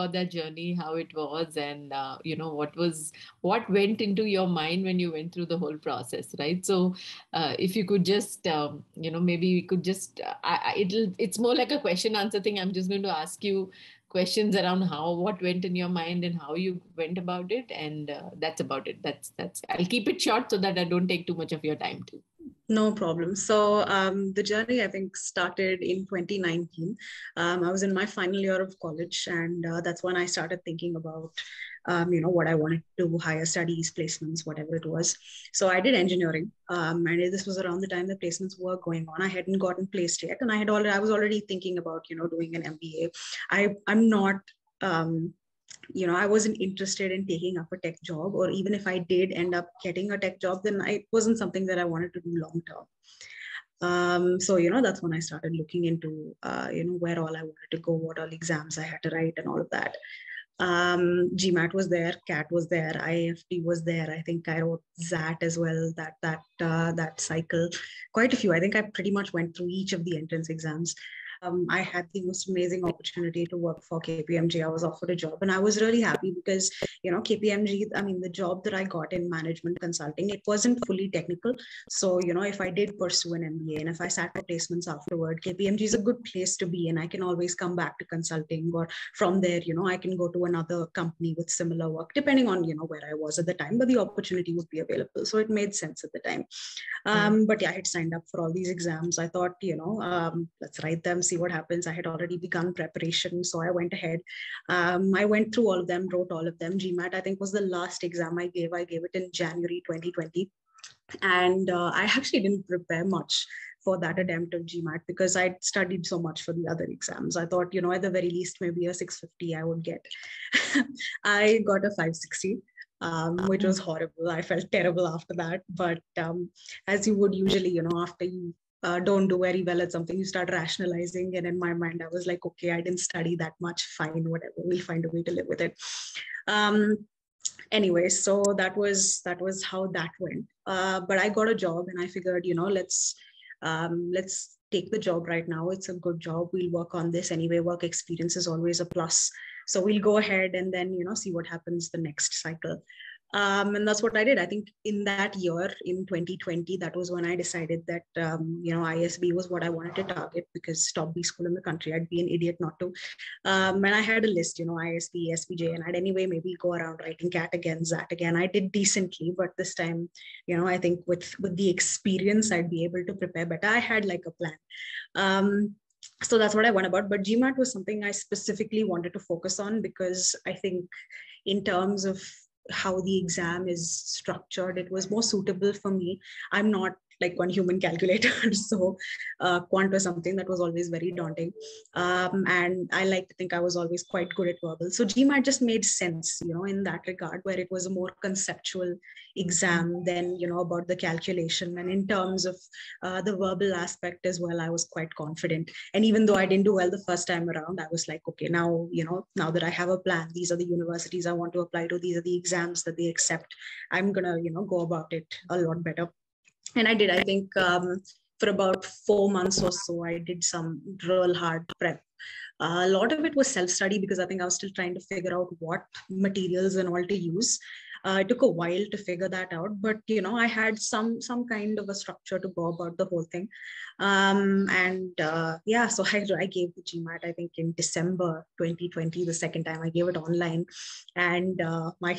about that journey, how it was, and what went into your mind when you went through the whole process, right? So if you could just, maybe we could just, it's more like a question answer thing. I'm just going to ask you questions around what went in your mind and how you went about it, and that's about it. That's I'll keep it short so that I don't take too much of your time too. No problem. So the journey, I think, started in 2019. I was in my final year of college, and that's when I started thinking about, what I wanted to do, higher studies, placements, whatever it was. So I did engineering, and this was around the time the placements were going on. I hadn't gotten placed yet, and I was already thinking about, doing an MBA. I'm not. I wasn't interested in taking up a tech job, or even if I did end up getting a tech job, then it wasn't something that I wanted to do long term. So, that's when I started looking into, where all I wanted to go, what all exams I had to write and all of that. GMAT was there, CAT was there, IFT was there. I think I wrote XAT as well, that cycle, quite a few. I think I pretty much went through each of the entrance exams. I had the most amazing opportunity to work for KPMG. I was offered a job, and I was really happy because, KPMG, I mean, the job that I got in management consulting, it wasn't fully technical. So, if I did pursue an MBA and if I sat for placements afterward, KPMG is a good place to be, and I can always come back to consulting, or from there, I can go to another company with similar work, depending on, where I was at the time, but the opportunity would be available. So it made sense at the time. But yeah, I had signed up for all these exams. I thought, let's write them, see what happens. I had already begun preparation, so I went ahead. I went through all of them, wrote all of them. GMAT, I think, was the last exam I gave. I gave it in January 2020. And I actually didn't prepare much for that attempt of GMAT because I'd studied so much for the other exams. I thought, at the very least, maybe a 650 I would get. I got a 560. Which was horrible. I felt terrible after that. But as you would usually, after you don't do very well at something, you start rationalizing. And in my mind, I was like, okay, I didn't study that much. Fine, whatever. We'll find a way to live with it. Anyway, so that was how that went. But I got a job, and I figured, let's take the job right now. It's a good job. We'll work on this anyway. Work experience is always a plus. So we'll go ahead and then, see what happens the next cycle. And that's what I did. I think in that year, in 2020, that was when I decided that, ISB was what I wanted to target, because top B school in the country, I'd be an idiot not to. And I had a list, ISB, SPJ, and I'd anyway maybe go around writing CAT again, XAT again. I did decently, but this time, I think with the experience, I'd be able to prepare better. I had like a plan. So that's what I went about. But GMAT was something I specifically wanted to focus on because I think in terms of how the exam is structured, it was more suitable for me. I'm not like one human calculator. So quant was something that was always very daunting. And I like to think I was always quite good at verbal. So GMAT just made sense, in that regard, where it was a more conceptual exam than, about the calculation. And in terms of the verbal aspect as well, I was quite confident. And even though I didn't do well the first time around, I was like, okay, now that I have a plan, these are the universities I want to apply to, these are the exams that they accept, I'm going to, go about it a lot better. And I did, I think, for about 4 months or so, I did some real hard prep. A lot of it was self-study because I think I was still trying to figure out what materials and all to use. It took a while to figure that out, but I had some kind of a structure to go about the whole thing. So I gave the GMAT, I think, in December 2020, the second time I gave it online, and my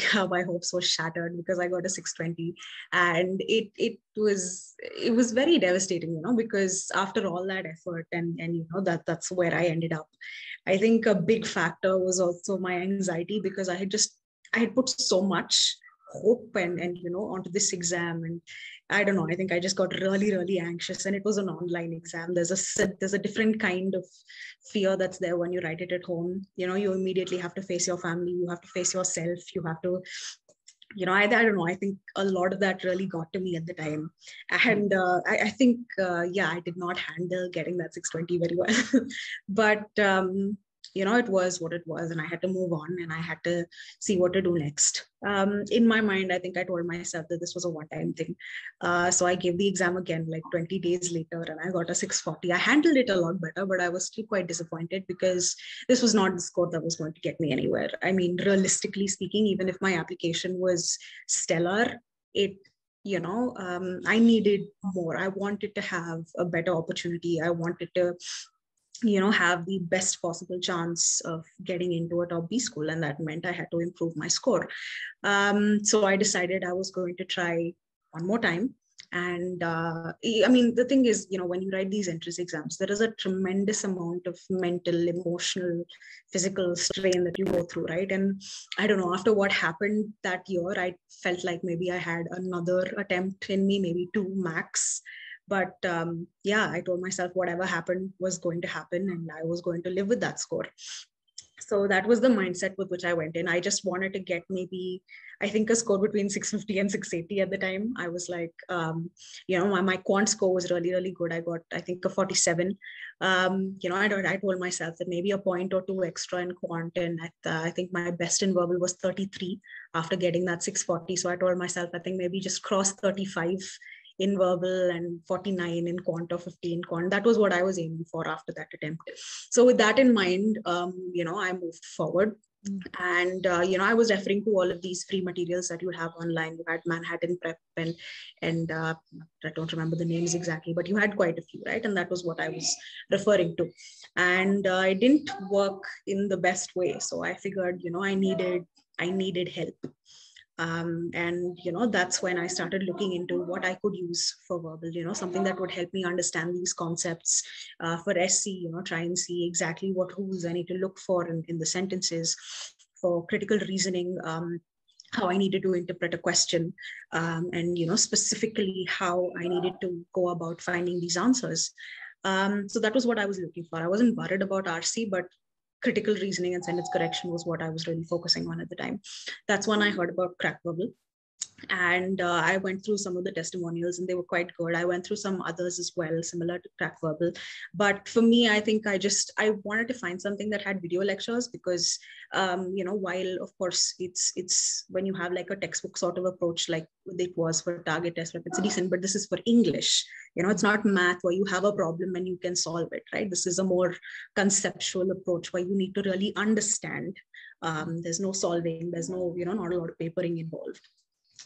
hopes were shattered because I got a 620, and it was very devastating, because after all that effort and that's where I ended up. I think a big factor was also my anxiety because I had put so much hope and onto this exam, and I don't know, I think I just got really, really anxious. And it was an online exam. There's a different kind of fear that's there when you write it at home. You immediately have to face your family, you have to face yourself, you have to, I don't know, I think a lot of that really got to me at the time. And I think, I did not handle getting that 620 very well. But it was what it was, and I had to move on, and I had to see what to do next. In my mind, I think I told myself that this was a one-time thing. So I gave the exam again like 20 days later, and I got a 640. I handled it a lot better, but I was still quite disappointed because this was not the score that was going to get me anywhere. I mean, realistically speaking, even if my application was stellar, I needed more. I wanted to have a better opportunity. I wanted to have the best possible chance of getting into a top B school. And that meant I had to improve my score. So I decided I was going to try one more time. And I mean, the thing is, when you write these entrance exams, there is a tremendous amount of mental, emotional, physical strain that you go through, right? And I don't know, after what happened that year, I felt like maybe I had another attempt in me, maybe 2 max. But I told myself whatever happened was going to happen, and I was going to live with that score. So that was the mindset with which I went in. I just wanted to get maybe, I think, a score between 650 and 680 at the time. I was like, my quant score was really, really good. I got, I think, a 47. I told myself that maybe a point or two extra in quant. And I think my best in verbal was 33 after getting that 640. So I told myself, I think maybe just cross 35 in verbal and 49 in quant or 50 in quant. That was what I was aiming for after that attempt. So with that in mind, I moved forward. And I was referring to all of these free materials that you have online. You had Manhattan Prep and I don't remember the names exactly, but you had quite a few, right? And that was what I was referring to. And it didn't work in the best way. So I figured, I needed help. That's when I started looking into what I could use for verbal, something that would help me understand these concepts. For SC, try and see exactly what rules I need to look for in the sentences. For critical reasoning, how I needed to interpret a question, and specifically how I needed to go about finding these answers. So that was what I was looking for. I wasn't worried about RC, but critical reasoning and sentence correction was what I was really focusing on at the time. That's when I heard about Crackverbal. And I went through some of the testimonials, and they were quite good. I went through some others as well, similar to Crackverbal. But for me, I think I wanted to find something that had video lectures because, while of course it's when you have like a textbook sort of approach, like it was for target test prep, it's decent, but this is for English. It's not math where you have a problem and you can solve it, right? This is a more conceptual approach where you need to really understand. There's no solving, there's no, not a lot of papering involved.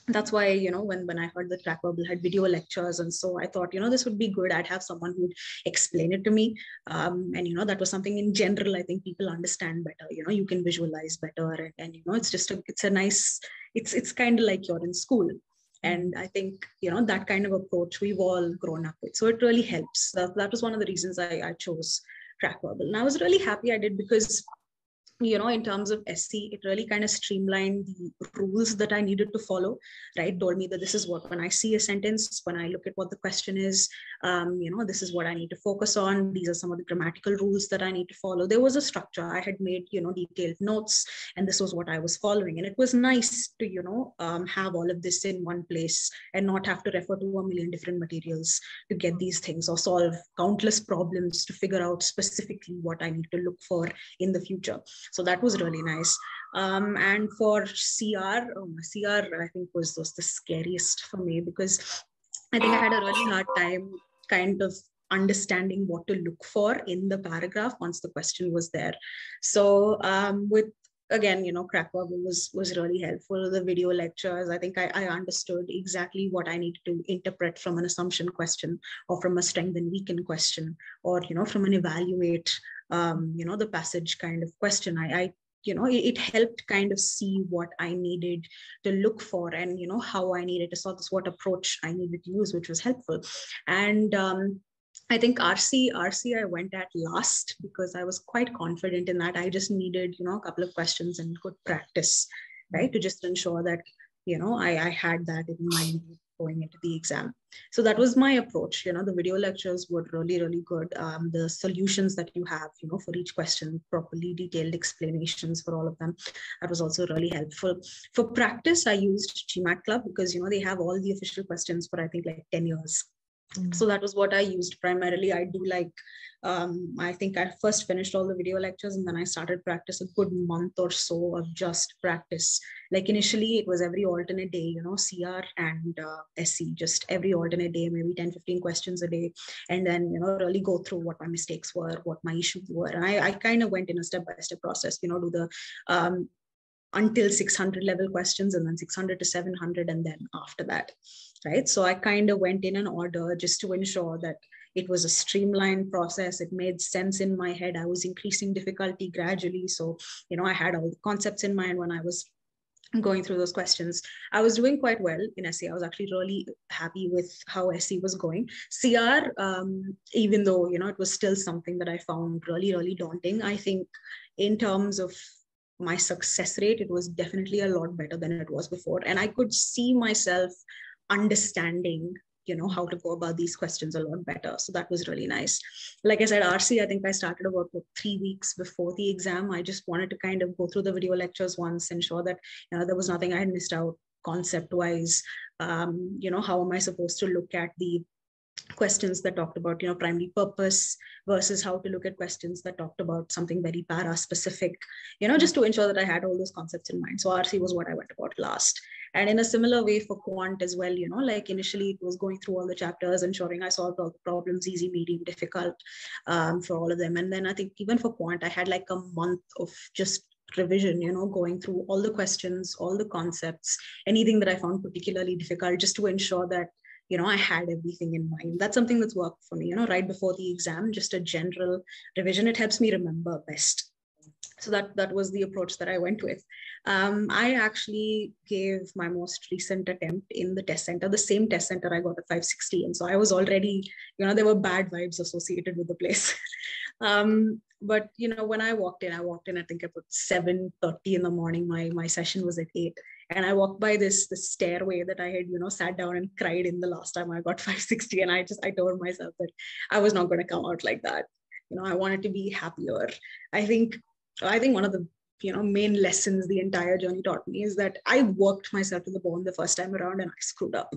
That's why, when I heard that Crackverbal had video lectures, and so I thought, this would be good. I'd have someone who'd explain it to me. And, that was something in general, I think people understand better, you can visualize better. And it's a nice, it's kind of like you're in school. And I think, that kind of approach we've all grown up with. So it really helps. That was one of the reasons I chose Crackverbal. And I was really happy I did because in terms of SC, it really kind of streamlined the rules that I needed to follow, right? Told me that this is what, when I see a sentence, when I look at what the question is, this is what I need to focus on. These are some of the grammatical rules that I need to follow. There was a structure. I had made, detailed notes, and this was what I was following. And it was nice to, have all of this in one place and not have to refer to a million different materials to get these things or solve countless problems to figure out specifically what I need to look for in the future. So that was really nice. And for CR, I think was the scariest for me because I think I had a really hard time kind of understanding what to look for in the paragraph once the question was there. So again, Crackverbal was really helpful. The video lectures, I think I understood exactly what I needed to interpret from an assumption question or from a strength and weaken question or, from an evaluate, the passage kind of question. It helped kind of see what I needed to look for and, how I needed to solve this, what approach I needed to use, which was helpful. And I think RC I went at last because I was quite confident in that. I just needed, a couple of questions and good practice, right? To just ensure that, I had that in mind going into the exam. So that was my approach. The video lectures were really, really good. The solutions that you have, for each question, properly detailed explanations for all of them. That was also really helpful. For practice, I used GMAT Club because, they have all the official questions for, I think, like 10 years. So that was what I used primarily. I do like, I think I first finished all the video lectures and then I started practice a good month or so of just practice. Like initially it was every alternate day, CR and SC, just every alternate day, maybe 10, 15 questions a day. And then, really go through what my mistakes were, what my issues were. And I kind of went in a step-by-step process, do the until 600 level questions and then 600 to 700 and then after that, right? So I kind of went in an order just to ensure that it was a streamlined process. It made sense in my head. I was increasing difficulty gradually. So, I had all the concepts in mind when I was going through those questions. I was doing quite well in SC. I was actually really happy with how SC was going. CR, even though, it was still something that I found really, really daunting, I think in terms of my success rate, it was definitely a lot better than it was before. And I could see myself understanding, how to go about these questions a lot better. So that was really nice. Like I said, RC, I think I started about 3 weeks before the exam. I just wanted to kind of go through the video lectures once, ensure that there was nothing I had missed out concept wise. How am I supposed to look at the questions that talked about, primary purpose versus how to look at questions that talked about something very para specific, just to ensure that I had all those concepts in mind. So RC was what I went about last. And in a similar way for quant as well, like initially it was going through all the chapters, ensuring I solved all the problems, easy, medium, difficult, for all of them. And then I think even for quant, I had like a month of just revision, going through all the questions, all the concepts, anything that I found particularly difficult, just to ensure that I had everything in mind. That's something that's worked for me, right before the exam, just a general revision. It helps me remember best. So that was the approach that I went with. I actually gave my most recent attempt in the test center, the same test center I got a 560. And so I was already, there were bad vibes associated with the place. But, when I walked in, I think about 7:30 in the morning. My session was at 8. And I walked by this stairway that I had, sat down and cried in the last time I got 560. And I told myself that I was not going to come out like that. I wanted to be happier. I think one of the main lessons the entire journey taught me is that I worked myself to the bone the first time around and I screwed up.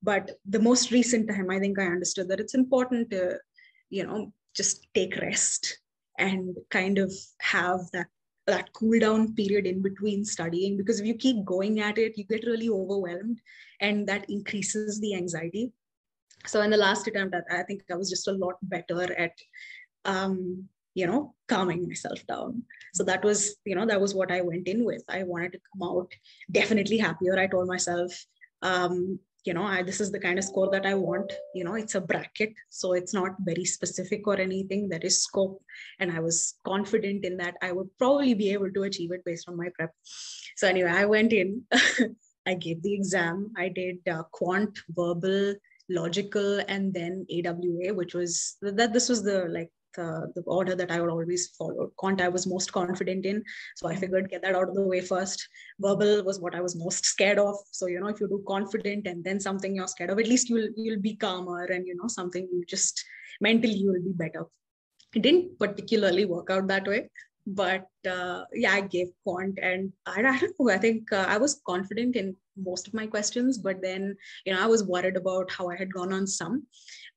But the most recent time, I think I understood that it's important to, just take rest and kind of have that cool down period in between studying, because if you keep going at it, you get really overwhelmed and that increases the anxiety. So in the last attempt, I think I was just a lot better at, calming myself down. So that was what I went in with. I wanted to come out definitely happier. I told myself, this is the kind of score that I want. It's a bracket, so it's not very specific or anything. There is scope. And I was confident in that I would probably be able to achieve it based on my prep. So anyway, I went in, I gave the exam. I did quant, verbal, logical, and then AWA, which was this was the order that I would always follow. Quant I was most confident in, so I figured get that out of the way first. Verbal was what I was most scared of. So if you do confident and then something you're scared of, at least you'll be calmer, and something you just mentally you will be better. It didn't particularly work out that way, but I gave quant, and I don't know, I think I was confident in most of my questions, but then I was worried about how I had gone on some.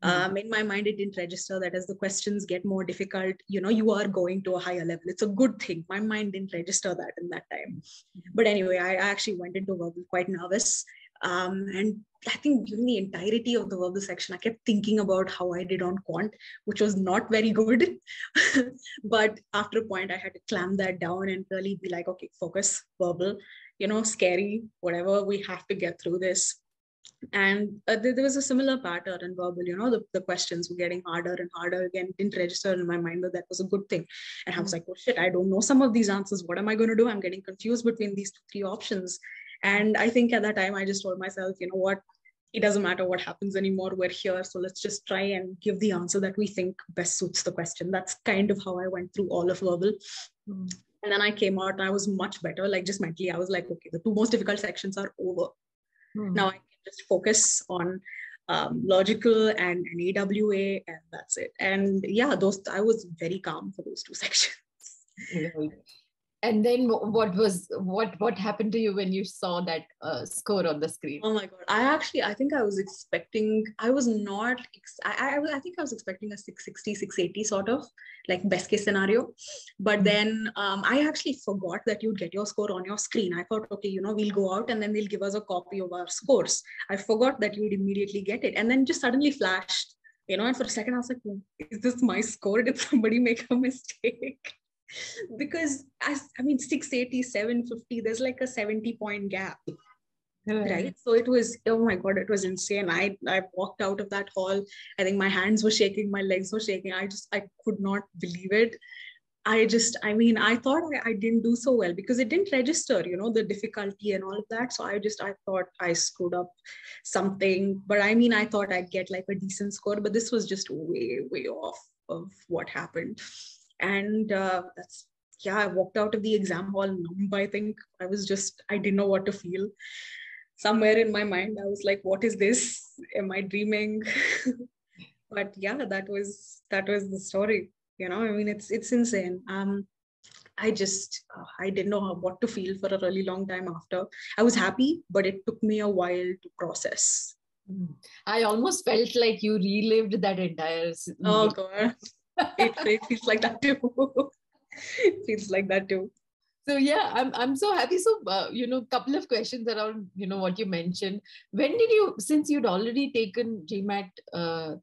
In my mind, it didn't register that as the questions get more difficult, you are going to a higher level. It's a good thing. My mind didn't register that in that time. But anyway, I actually went into verbal quite nervous. And I think during the entirety of the verbal section, I kept thinking about how I did on quant, which was not very good. But after a point, I had to clamp that down and really be like, okay, focus, verbal, scary, whatever, we have to get through this. And there was a similar pattern in verbal, the questions were getting harder and harder. Again, it didn't register in my mind that that was a good thing. And I was like, oh shit, I don't know some of these answers. What am I going to do? I'm getting confused between these 3 options. And I think at that time, I just told myself, what, it doesn't matter what happens anymore. We're here. So let's just try and give the answer that we think best suits the question. That's kind of how I went through all of verbal. And then I came out and I was much better. Like just mentally, I was like, okay, the 2 most difficult sections are over. Now I can just focus on logical and an AWA, and that's it. And I was very calm for those 2 sections. Right. And then what happened to you when you saw that score on the screen? Oh my God. I think I was expecting, I was not, I think I was expecting a 660, 680 sort of like best case scenario. But then I actually forgot that you'd get your score on your screen. I thought, okay, we'll go out and then they'll give us a copy of our scores. I forgot that you'd immediately get it. And then just suddenly flashed, and for a second I was like, oh, is this my score? Did somebody make a mistake? Because I mean, 680, 750, there's like a 70-point gap. Right. So it was, oh my God, it was insane. I walked out of that hall. I think my hands were shaking, my legs were shaking. I could not believe it. I thought I didn't do so well because it didn't register, the difficulty and all of that. So I thought I screwed up something. But I thought I'd get like a decent score, but this was just way, way off of what happened. And I walked out of the exam hall numb. I think I didn't know what to feel. Somewhere in my mind, I was like, what is this? Am I dreaming? But yeah, that was the story. It's insane. I didn't know what to feel for a really long time after. I was happy, but it took me a while to process. I almost felt like you relived that entire. Oh God, it feels like that too. It feels like that too. So yeah, I'm so happy. So couple of questions around what you mentioned. When did you, since you'd already taken GMAT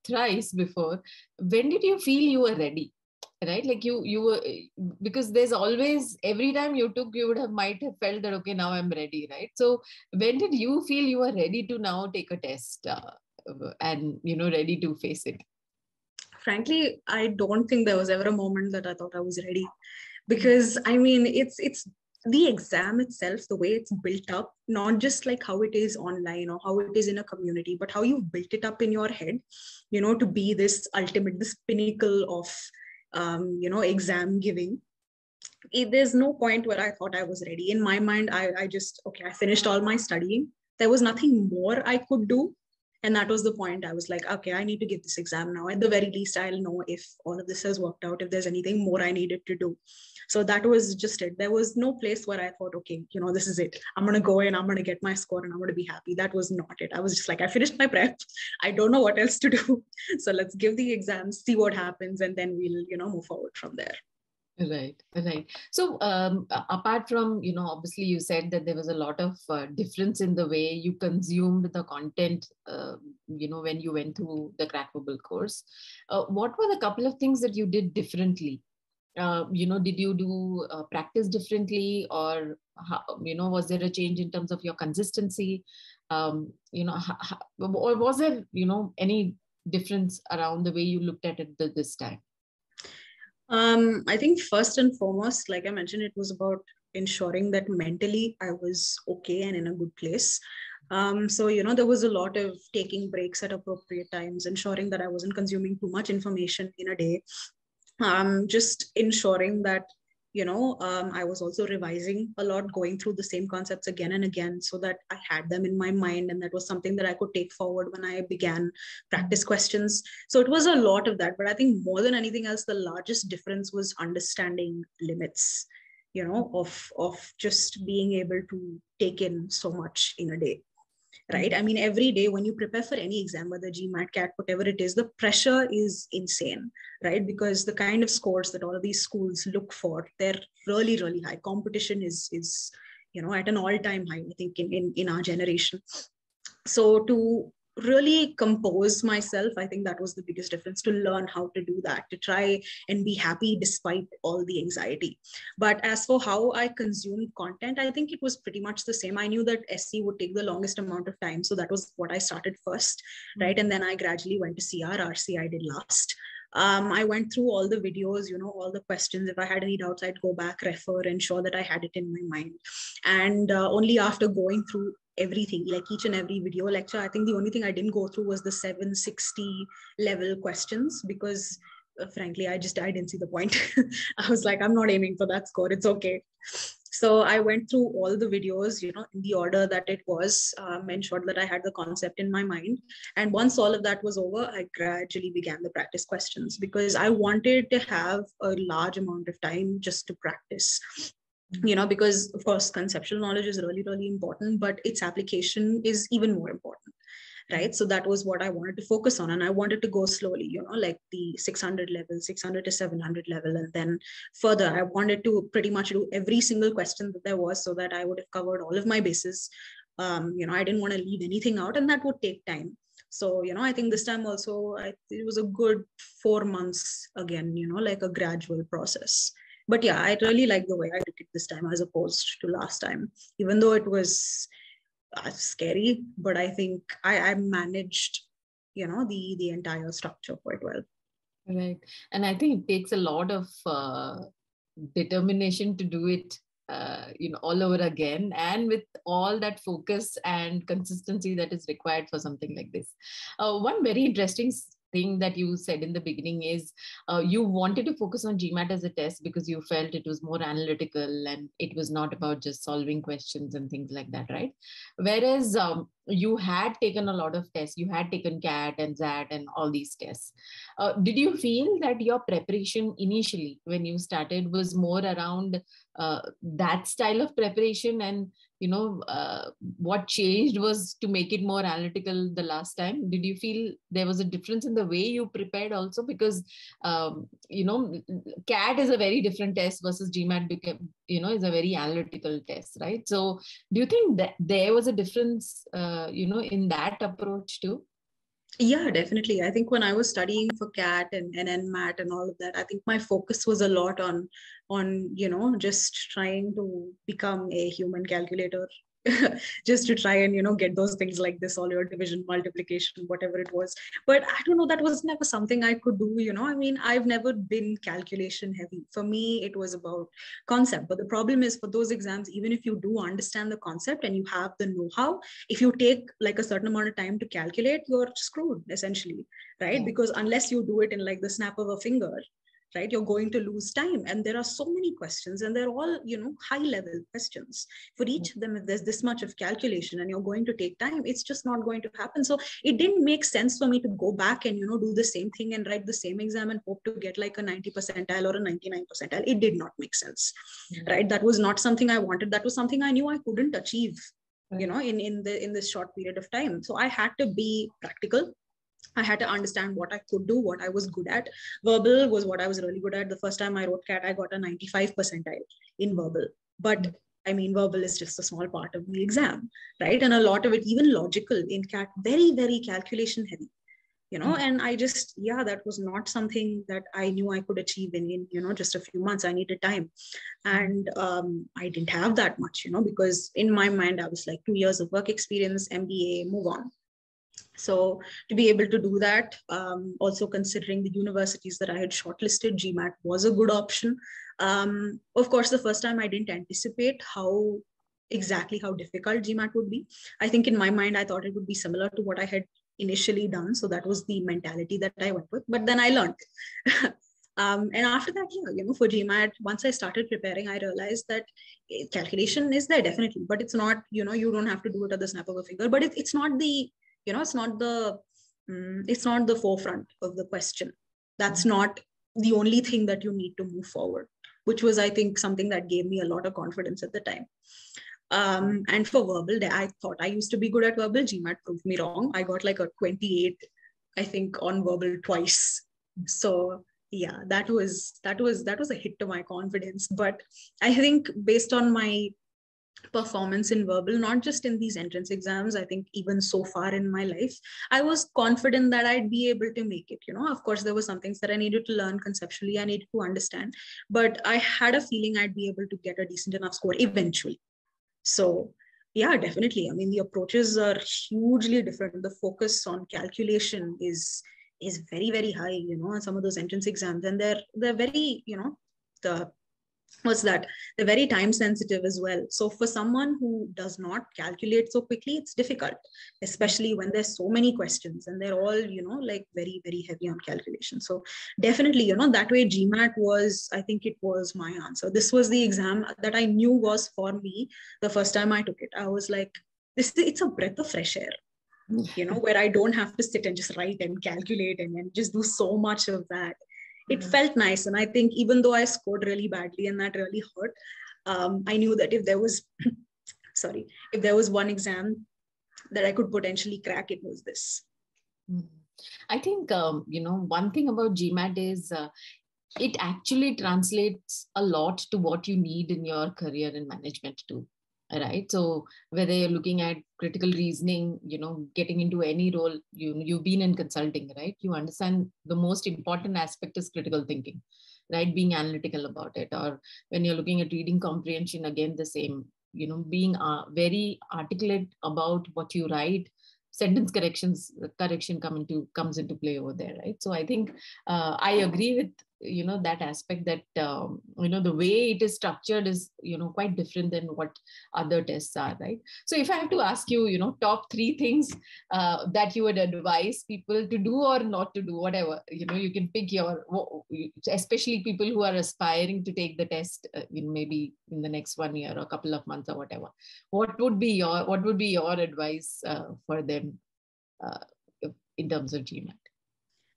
thrice before, when did you feel you were ready? Right, like you were, because there's always, every time you took, you might have felt that okay, now I'm ready, right? So when did you feel you were ready to now take a test and ready to face it? Frankly, I don't think there was ever a moment that I thought I was ready. Because it's the exam itself, the way it's built up, not just like how it is online or how it is in a community, but how you've built it up in your head, to be this pinnacle of, exam giving. There's no point where I thought I was ready. In my mind, I finished all my studying. There was nothing more I could do. And that was the point. I was like, okay, I need to give this exam now. At the very least, I'll know if all of this has worked out, if there's anything more I needed to do. So that was just it. There was no place where I thought, okay, this is it. I'm going to go in, I'm going to get my score and I'm going to be happy. That was not it. I was just like, I finished my prep. I don't know what else to do. So let's give the exams, see what happens, and then we'll, move forward from there. Right. So apart from, obviously you said that there was a lot of difference in the way you consumed the content, when you went through the Crackverbal course. What were the couple of things that you did differently? Did you do practice differently, or, was there a change in terms of your consistency? Or was there, any difference around the way you looked at it this time? I think first and foremost, like I mentioned, it was about ensuring that mentally I was okay and in a good place. So, there was a lot of taking breaks at appropriate times, ensuring that I wasn't consuming too much information in a day. Just ensuring that, I was also revising a lot, going through the same concepts again and again so that I had them in my mind. And that was something that I could take forward when I began practice questions. So it was a lot of that. But I think more than anything else, the largest difference was understanding limits, of just being able to take in so much in a day. Right? Every day when you prepare for any exam, whether GMAT, CAT, whatever it is, the pressure is insane, right? Because the kind of scores that all of these schools look for, they're really, really high. Competition is at an all-time high, I think, in our generation. So to really compose myself, I think that was the biggest difference, to learn how to do that, to try and be happy despite all the anxiety. But as for how I consumed content, I think it was pretty much the same. I knew that SC would take the longest amount of time, so that was what I started first, right? And then I gradually went to RC I did last. I went through all the videos, all the questions. If I had any doubts, I'd go back, refer, ensure that I had it in my mind. And only after going through everything, like each and every video lecture, I think the only thing I didn't go through was the 760 level questions, because frankly, I didn't see the point. I was like, I'm not aiming for that score. It's okay. So I went through all the videos, in the order that it was, ensured that I had the concept in my mind. And once all of that was over, I gradually began the practice questions, because I wanted to have a large amount of time just to practice. Because of course, conceptual knowledge is really, really important, but its application is even more important. Right. So that was what I wanted to focus on. And I wanted to go slowly, like the 600 level, 600 to 700 level. And then further, I wanted to pretty much do every single question that there was so that I would have covered all of my bases. I didn't want to leave anything out, and that would take time. So, I think this time also, it was a good 4 months again, like a gradual process. But yeah, I really like the way I took it this time as opposed to last time, even though it was scary, but I think I managed, the entire structure quite well. Right. And I think it takes a lot of determination to do it, all over again, and with all that focus and consistency that is required for something like this. One very interesting thing that you said in the beginning is you wanted to focus on GMAT as a test because you felt it was more analytical and it was not about just solving questions and things like that, right? Whereas you had taken a lot of tests, you had taken CAT and XAT and all these tests. Did you feel that your preparation initially when you started was more around that style of preparation, and what changed was to make it more analytical the last time? Did you feel there was a difference in the way you prepared also? Because CAT is a very different test versus GMAT is a very analytical test, right? So do you think that there was a difference in that approach too? Yeah, definitely. I think when I was studying for CAT and NMAT and all of that, I think my focus was a lot on just trying to become a human calculator, just to try and get those things like this, all your division, multiplication, whatever it was. But I don't know, that was never something I could do. I mean, I've never been calculation heavy. For me, it was about concept. But the problem is, for those exams, even if you do understand the concept and you have the know-how, if you take like a certain amount of time to calculate, you're screwed essentially, right? Yeah. Because unless you do it in like the snap of a finger, right, you're going to lose time. And there are so many questions, and they're all high level questions. For each of them, if there's this much of calculation and you're going to take time, it's just not going to happen. So it didn't make sense for me to go back and do the same thing and write the same exam and hope to get like a 90 percentile or a 99 percentile. It did not make sense. Right? That was not something I wanted. That was something I knew I couldn't achieve in this short period of time. So I had to be practical. I had to understand what I could do, what I was good at. Verbal was what I was really good at. The first time I wrote CAT, I got a 95 percentile in verbal. But I mean, verbal is just a small part of the exam, right? And a lot of it, even logical in CAT, very, very calculation heavy, and I just, that was not something that I knew I could achieve in just a few months. I needed time. And I didn't have that much, because in my mind, I was like 2 years of work experience, MBA, move on. So to be able to do that, also considering the universities that I had shortlisted, GMAT was a good option. Of course, the first time I didn't anticipate exactly how difficult GMAT would be. I think in my mind, I thought it would be similar to what I had initially done. So that was the mentality that I went with. But then I learned. And after that, for GMAT, once I started preparing, I realized that calculation is there definitely, but it's not, you don't have to do it at the snap of a finger, but it's not the, it's not the forefront of the question. That's not the only thing that you need to move forward, which was, I think, something that gave me a lot of confidence at the time. And for verbal, I thought I used to be good at verbal. GMAT proved me wrong. I got like a 28, I think, on verbal twice. So yeah, that was a hit to my confidence. But I think based on my performance in verbal, not just in these entrance exams, I think even so far in my life, I was confident that I'd be able to make it. Of course, there were some things that I needed to learn conceptually, I needed to understand, but I had a feeling I'd be able to get a decent enough score eventually. So yeah, definitely. I mean, the approaches are hugely different. The focus on calculation is very, very high, on some of those entrance exams. And they're very, they're very time sensitive as well. So for someone who does not calculate so quickly, it's difficult, especially when there's so many questions and they're all, like very, very heavy on calculation. So definitely, that way GMAT was, I think it was my answer. This was the exam that I knew was for me. The first time I took it, I was like, it's a breath of fresh air, where I don't have to sit and just write and calculate and just do so much of that. It felt nice. And I think even though I scored really badly and that really hurt, I knew that if there was, if there was one exam that I could potentially crack, it was this. I think, one thing about GMAT is it actually translates a lot to what you need in your career in management too. Right. So whether you're looking at critical reasoning, getting into any role, you've been in consulting, right? You understand the most important aspect is critical thinking, right? Being analytical about it. Or when you're looking at reading comprehension, again, the same, being very articulate about what you write. Sentence correction comes into play over there, right? So I think I agree with that aspect that the way it is structured is quite different than what other tests are, right? So if I have to ask you, top 3 things that you would advise people to do or not to do, whatever, you can pick your, especially people who are aspiring to take the test maybe in the next 1 year or a couple of months or whatever. What would be your advice for them in terms of GMAT?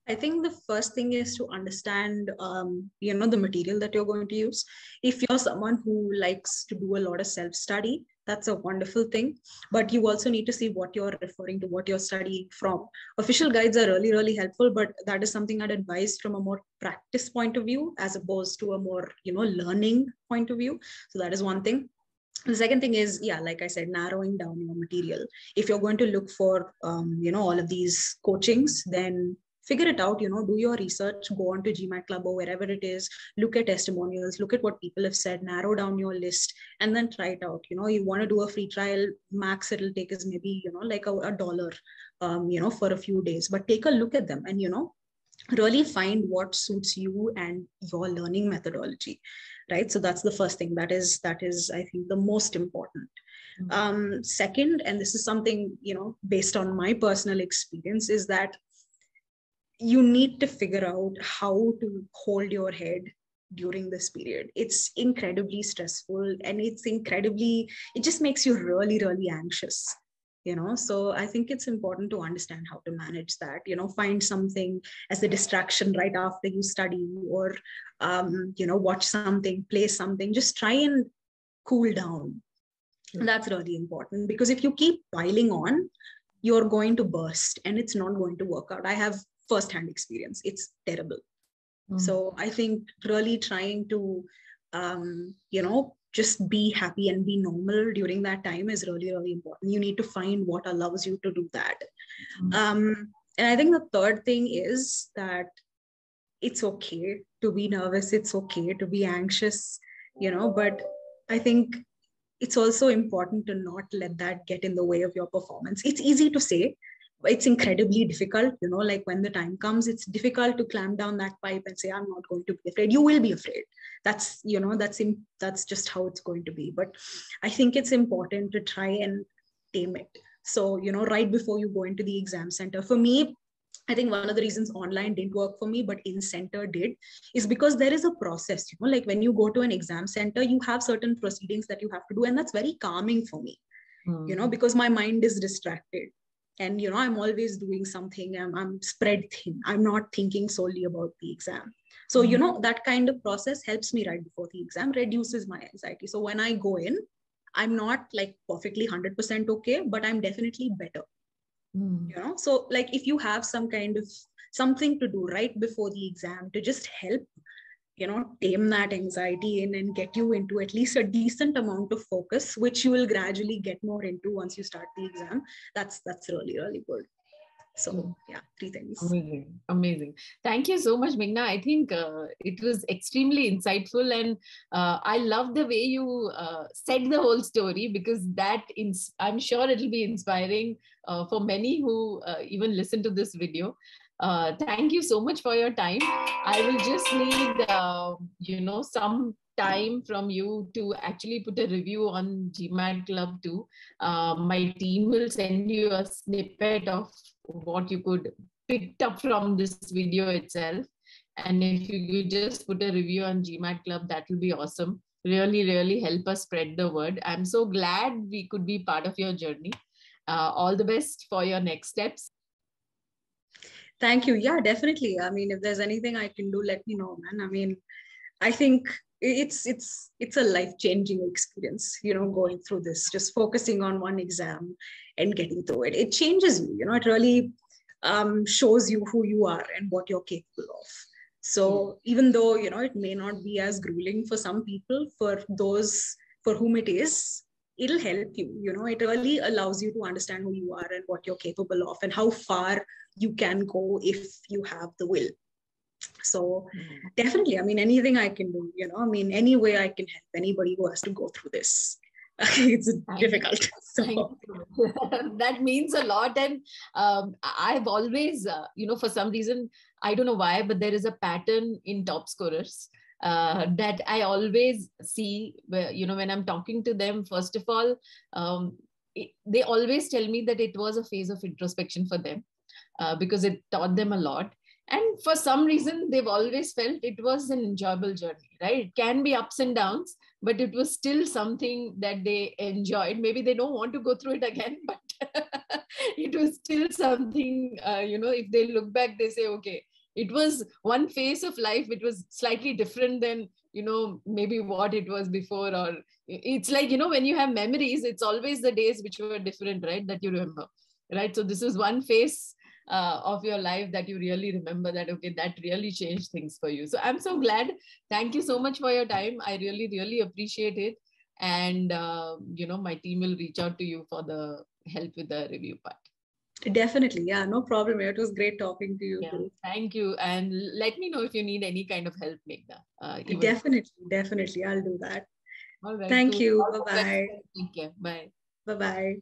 I think the first thing is to understand, the material that you're going to use. If you're someone who likes to do a lot of self-study, that's a wonderful thing. But you also need to see what you're referring to, what you're studying from. Official guides are really, really helpful, but that is something I'd advise from a more practice point of view, as opposed to a more, learning point of view. So that is one thing. The second thing is, like I said, narrowing down your material. If you're going to look for, all of these coachings, then figure it out, do your research, go on to GMAT Club or wherever it is, look at testimonials, look at what people have said, narrow down your list, and then try it out. You want to do a free trial, max it'll take is maybe, like $1, for a few days, but take a look at them and, really find what suits you and your learning methodology, right? So that's the first thing. That is, I think, the most important. Second, and this is something, based on my personal experience, is that you need to figure out how to hold your head during this period. It's incredibly stressful, and it just makes you really, really anxious. So I think it's important to understand how to manage that. Find something as a distraction right after you study, or watch something, play something. Just try and cool down. And that's really important, because if you keep piling on, you're going to burst and it's not going to work out. I have first-hand experience. It's terrible. So I think really trying to just be happy and be normal during that time is really, really important. You need to find what allows you to do that. And I think the third thing is that it's okay to be nervous. It's okay to be anxious, but I think it's also important to not let that get in the way of your performance. It's easy to say, but it's incredibly difficult. Like when the time comes, it's difficult to clamp down that pipe and say, I'm not going to be afraid. You will be afraid. That's just how it's going to be. But I think it's important to try and tame it. So, right before you go into the exam center, for me, I think one of the reasons online didn't work for me, but in center did, is because there is a process. Like when you go to an exam center, you have certain proceedings that you have to do. And that's very calming for me, because my mind is distracted. And, I'm always doing something. I'm spread thin. I'm not thinking solely about the exam. So, that kind of process helps me right before the exam, reduces my anxiety. So when I go in, I'm not like perfectly 100% okay, but I'm definitely better. So like if you have some kind of something to do right before the exam to just help, tame that anxiety in and get you into at least a decent amount of focus, which you will gradually get more into once you start the exam. That's really, really good. So 3 things. Amazing. Thank you so much, Meghana. I think it was extremely insightful, and I love the way you said the whole story, because I'm sure it'll be inspiring for many who even listen to this video. Thank you so much for your time. I will just need, some time from you to actually put a review on GMAT Club too. My team will send you a snippet of what you could pick up from this video itself. And if you could just put a review on GMAT Club, that will be awesome. Really, really help us spread the word. I'm so glad we could be part of your journey. All the best for your next steps. Thank you. Yeah, definitely. I mean, if there's anything I can do, let me know, man. I mean, I think it's a life-changing experience, going through this, just focusing on one exam and getting through it. It changes you, it really shows you who you are and what you're capable of. So even though, it may not be as grueling for some people, for those for whom it is, it'll help you. It really allows you to understand who you are and what you're capable of and how far you can go if you have the will. So definitely, I mean, anything I can do, any way I can help anybody who has to go through this. It's difficult. So. That means a lot. And I've always, for some reason, I don't know why, but there is a pattern in top scorers that I always see where, when I'm talking to them, first of all, they always tell me that it was a phase of introspection for them because it taught them a lot. And for some reason, they've always felt it was an enjoyable journey, right? It can be ups and downs, but it was still something that they enjoyed. Maybe they don't want to go through it again, but it was still something, if they look back, they say, okay, it was one phase of life. It was slightly different than, maybe what it was before. Or it's like, when you have memories, it's always the days which were different, right? That you remember, right? So this is one phase of your life that you really remember that, okay, that really changed things for you. So I'm so glad. Thank you so much for your time. I really, really appreciate it. And, my team will reach out to you for the help with the review part. Definitely. Yeah, no problem. It was great talking to you. Yeah, thank you. And let me know if you need any kind of help, Meghna. Definitely. I'll do that. All right. Thank Cool. you. Bye-bye. Take care. Bye. Bye-bye.